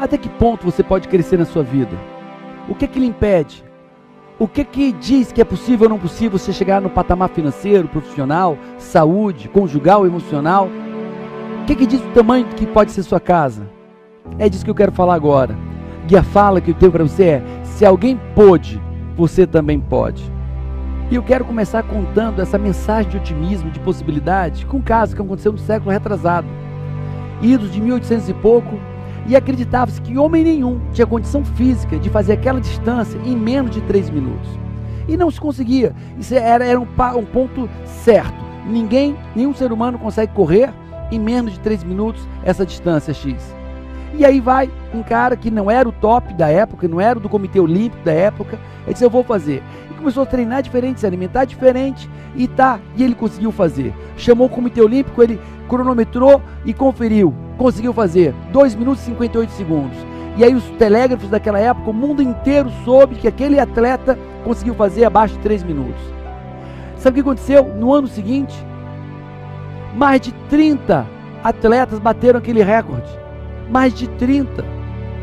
Até que ponto você pode crescer na sua vida? O que lhe impede? O que diz que é possível ou não possível você chegar no patamar financeiro, profissional, saúde, conjugal, emocional? O que diz o tamanho que pode ser sua casa? É disso que eu quero falar agora. E a fala que eu tenho para você é: se alguém pôde, você também pode. E eu quero começar contando essa mensagem de otimismo, de possibilidade, com um caso que aconteceu no século retrasado. Idos de 1800 e pouco, e acreditava-se que homem nenhum tinha condição física de fazer aquela distância em menos de 3 minutos. E não se conseguia. Isso era um ponto certo. Nenhum ser humano consegue correr em menos de 3 minutos essa distância X. E aí vai um cara que não era o top da época, não era do Comitê Olímpico da época, ele disse: eu vou fazer. E começou a treinar diferente, se alimentar diferente, e ele conseguiu fazer. Chamou o Comitê Olímpico, ele cronometrou e conferiu. Conseguiu fazer 2 minutos e 58 segundos. E aí os telégrafos daquela época, o mundo inteiro soube que aquele atleta conseguiu fazer abaixo de 3 minutos. Sabe o que aconteceu? No ano seguinte, mais de 30 atletas bateram aquele recorde. Mais de 30.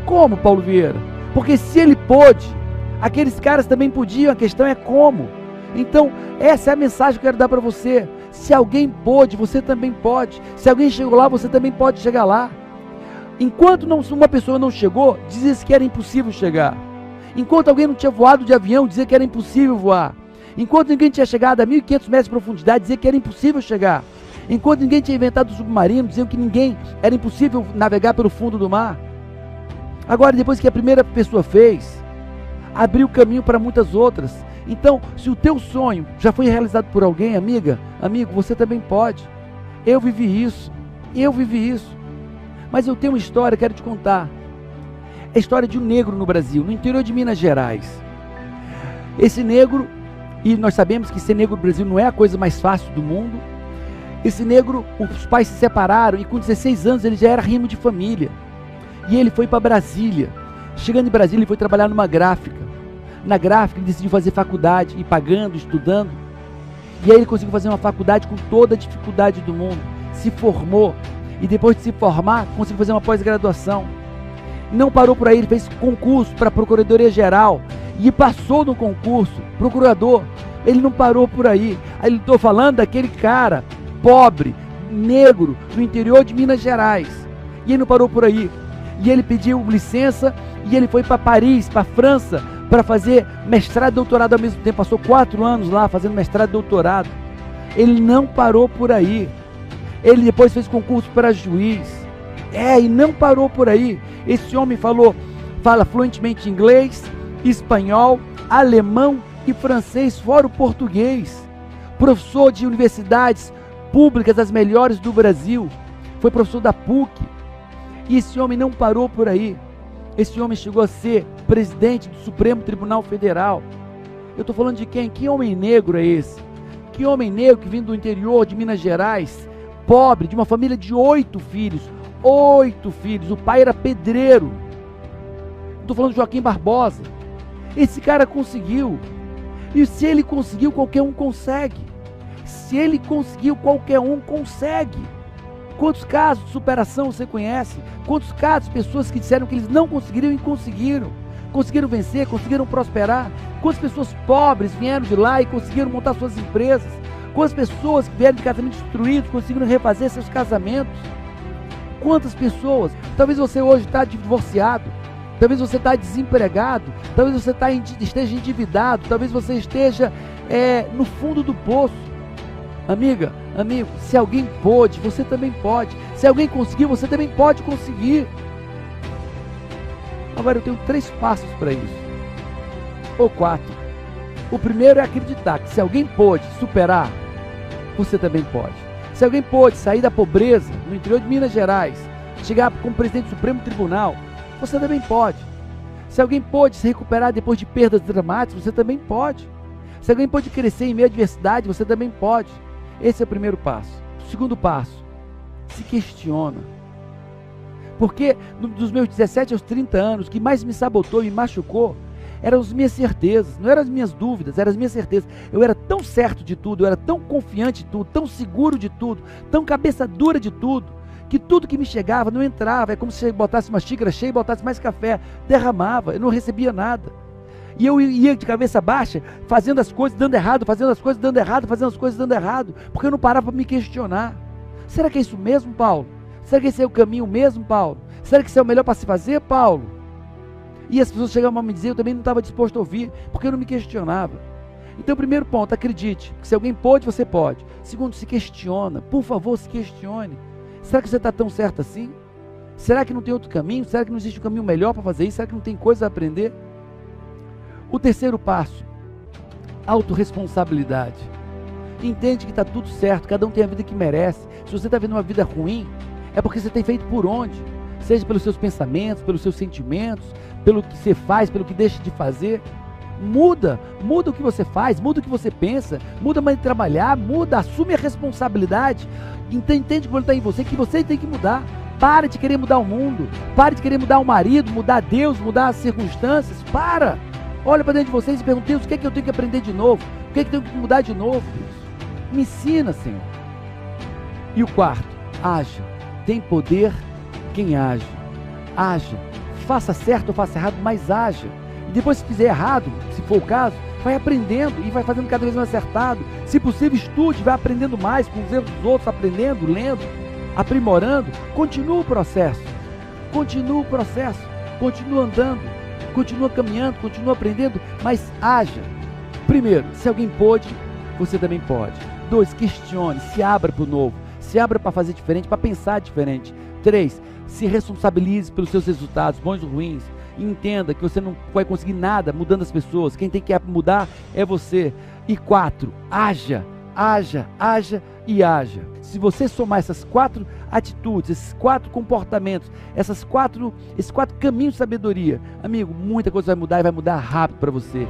Como, Paulo Vieira? Porque se ele pôde, aqueles caras também podiam, a questão é como. Então, essa é a mensagem que eu quero dar para você. Se alguém pôde, você também pode. Se alguém chegou lá, você também pode chegar lá. Enquanto uma pessoa não chegou, dizia-se que era impossível chegar. Enquanto alguém não tinha voado de avião, dizia que era impossível voar. Enquanto ninguém tinha chegado a 1.500 metros de profundidade, dizia que era impossível chegar. Enquanto ninguém tinha inventado o submarino, diziam que era impossível navegar pelo fundo do mar. Agora, depois que a primeira pessoa fez, abriu caminho para muitas outras. Então, se o teu sonho já foi realizado por alguém, amiga, amigo, você também pode. Eu vivi isso. Mas eu tenho uma história, quero te contar. É a história de um negro no Brasil, no interior de Minas Gerais. Esse negro, e nós sabemos que ser negro no Brasil não é a coisa mais fácil do mundo. Esse negro, os pais se separaram e com 16 anos ele já era rimo de família. E ele foi para Brasília. Chegando em Brasília, ele foi trabalhar numa gráfica. Na gráfica, ele decidiu fazer faculdade, ir pagando, estudando. E aí ele conseguiu fazer uma faculdade com toda a dificuldade do mundo. Se formou. E depois de se formar, conseguiu fazer uma pós-graduação. Não parou por aí, ele fez concurso para a Procuradoria Geral. E passou no concurso, procurador. Ele não parou por aí. Aí eu estou falando daquele cara pobre, negro, no interior de Minas Gerais. E ele não parou por aí. E ele pediu licença e ele foi para Paris, para a França, para fazer mestrado e doutorado ao mesmo tempo. Passou 4 anos lá fazendo mestrado e doutorado. Ele não parou por aí. Ele depois fez concurso para juiz. E não parou por aí. Esse homem fala fluentemente inglês, espanhol, alemão e francês, fora o português. Professor de universidades públicas, das melhores do Brasil. Foi professor da PUC. E esse homem não parou por aí. Esse homem chegou a ser presidente do Supremo Tribunal Federal. Eu estou falando de quem? Que homem negro é esse? Que homem negro que vem do interior de Minas Gerais, pobre, de uma família de 8 filhos. 8 filhos. O pai era pedreiro. Estou falando de Joaquim Barbosa. Esse cara conseguiu. E se ele conseguiu, qualquer um consegue. Se ele conseguiu, qualquer um consegue. Quantos casos de superação você conhece? Quantos casos de pessoas que disseram que eles não conseguiriam e conseguiram? Conseguiram vencer, conseguiram prosperar? Quantas pessoas pobres vieram de lá e conseguiram montar suas empresas? Quantas pessoas que vieram de casamentos destruídos conseguiram refazer seus casamentos? Quantas pessoas? Talvez você hoje está divorciado. Talvez você está desempregado. Talvez você esteja endividado. Talvez você esteja no fundo do poço. Amiga, amigo, se alguém pôde, você também pode. Se alguém conseguiu, você também pode conseguir. Agora eu tenho 3 passos para isso. Ou 4. O primeiro é acreditar que se alguém pôde superar, você também pode. Se alguém pôde sair da pobreza no interior de Minas Gerais, chegar como presidente do Supremo Tribunal, você também pode. Se alguém pôde se recuperar depois de perdas dramáticas, você também pode. Se alguém pode crescer em meio à adversidade, você também pode. Esse é o primeiro passo. O segundo passo, se questiona. Porque dos meus 17 aos 30 anos, o que mais me sabotou e me machucou eram as minhas certezas, não eram as minhas dúvidas, eram as minhas certezas. Eu era tão certo de tudo, eu era tão confiante de tudo, tão seguro de tudo, tão cabeça dura de tudo, que tudo que me chegava não entrava. É como se botasse uma xícara cheia e botasse mais café, derramava, eu não recebia nada. E eu ia de cabeça baixa, fazendo as coisas dando errado, fazendo as coisas dando errado, fazendo as coisas dando errado, porque eu não parava para me questionar. Será que é isso mesmo, Paulo? Será que esse é o caminho mesmo, Paulo? Será que isso é o melhor para se fazer, Paulo? E as pessoas chegavam a me dizer, eu também não estava disposto a ouvir, porque eu não me questionava. Então, primeiro ponto, acredite, que se alguém pode, você pode. Segundo, se questiona, por favor, se questione. Será que você está tão certo assim? Será que não tem outro caminho? Será que não existe um caminho melhor para fazer isso? Será que não tem coisa a aprender? O terceiro passo, autorresponsabilidade. Entende que está tudo certo, cada um tem a vida que merece. Se você está vivendo uma vida ruim, é porque você tem feito por onde? Seja pelos seus pensamentos, pelos seus sentimentos, pelo que você faz, pelo que deixa de fazer. Muda o que você faz, muda o que você pensa, muda a maneira de trabalhar, muda, assume a responsabilidade. Entende que está em você, que você tem que mudar. Para de querer mudar o mundo, para de querer mudar o marido, mudar Deus, mudar as circunstâncias, para! Olha para dentro de vocês e pergunta, Deus, o que é que eu tenho que aprender de novo? O que é que eu tenho que mudar de novo, Deus? Me ensina, Senhor. E o quarto, haja. Tem poder quem age. Haja. Faça certo ou faça errado, mas haja. E depois, se fizer errado, se for o caso, vai aprendendo e vai fazendo cada vez mais acertado. Se possível, estude, vai aprendendo mais com os erros dos outros, aprendendo, lendo, aprimorando. Continua o processo. Continua o processo. Continua andando. Continua caminhando, continua aprendendo, mas haja. Primeiro, se alguém pôde, você também pode. 2, questione, se abra para o novo, se abra para fazer diferente, para pensar diferente. 3, se responsabilize pelos seus resultados, bons ou ruins, e entenda que você não vai conseguir nada mudando as pessoas, quem tem que mudar é você. E 4, haja, haja, haja e haja. Se você somar essas 4 atitudes, esses 4 comportamentos, esses 4 caminhos de sabedoria, amigo, muita coisa vai mudar e vai mudar rápido para você.